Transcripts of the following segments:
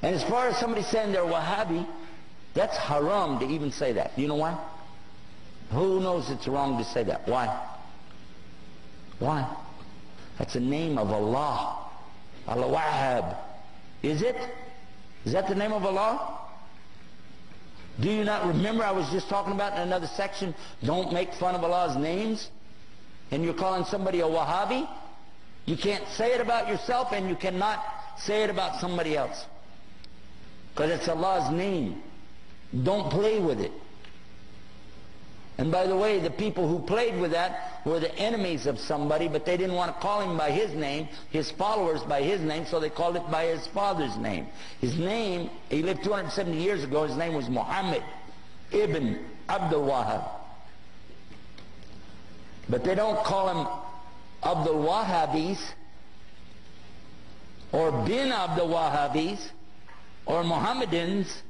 And as far as somebody saying they're Wahhabi, that's haram to even say that. Do you know why? Who knows it's wrong to say that? Why? Why? That's a name of Allah. Al-Wahhab. Is it? Is that the name of Allah? Do you not remember I was just talking about in another section, don't make fun of Allah's names? And you're calling somebody a Wahhabi? You can't say it about yourself, and you cannot say it about somebody else. Because it's Allah's name. Don't play with it. And by the way, the people who played with that were the enemies of somebody, but they didn't want to call him by his name, his followers by his name, so they called it by his father's name. His name, he lived 270 years ago, his name was Muhammad ibn Abdul Wahhab. But they don't call him Abdul Wahhabis, or bin Abdul Wahhabis, or Mohammedans,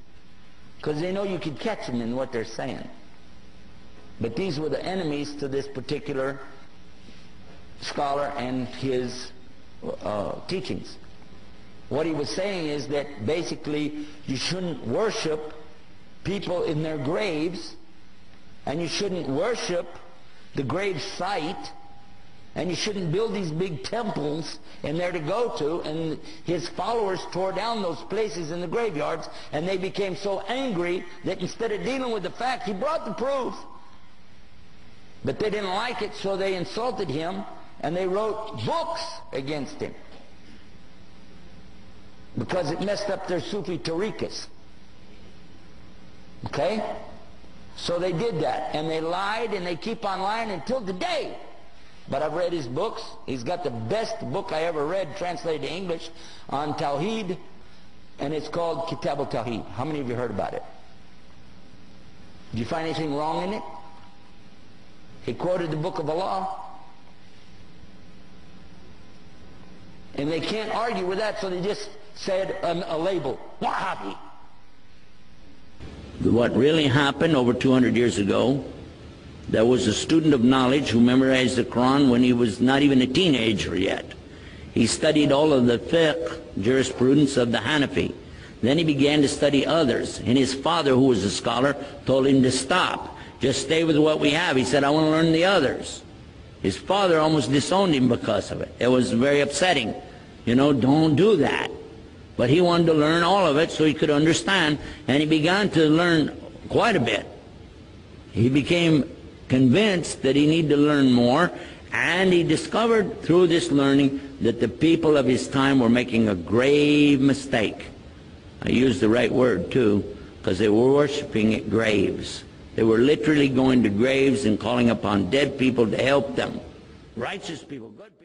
because they know you could catch them in what they're saying. But these were the enemies to this particular scholar and his teachings. What he was saying is that basically you shouldn't worship people in their graves, and you shouldn't worship the grave site, and you shouldn't build these big temples in there to go to. And his followers tore down those places in the graveyards, and they became so angry that instead of dealing with the fact, he brought the proof. But they didn't like it, so they insulted him, and they wrote books against him, because it messed up their Sufi tariqas. Okay? So they did that, and they lied, and they keep on lying until today. But I've read his books. He's got the best book I ever read, translated to English, on Tawheed, and it's called Kitab al-Tawheed. How many of you heard about it? Did you find anything wrong in it? He quoted the book of Allah. And they can't argue with that, so they just said a label, Wahhabi. What really happened over 200 years ago, there was a student of knowledge who memorized the Quran when he was not even a teenager yet. He studied all of the fiqh, jurisprudence of the Hanafi. Then he began to study others, and his father, who was a scholar, told him to stop. Just stay with what we have. He said, I want to learn the others. His father almost disowned him because of it. It was very upsetting. You know, don't do that. But he wanted to learn all of it so he could understand, and he began to learn quite a bit. He became convinced that he needed to learn more, and he discovered through this learning that the people of his time were making a grave mistake. I use the right word too, because they were worshiping at graves. They were literally going to graves and calling upon dead people to help them. Righteous people, good people.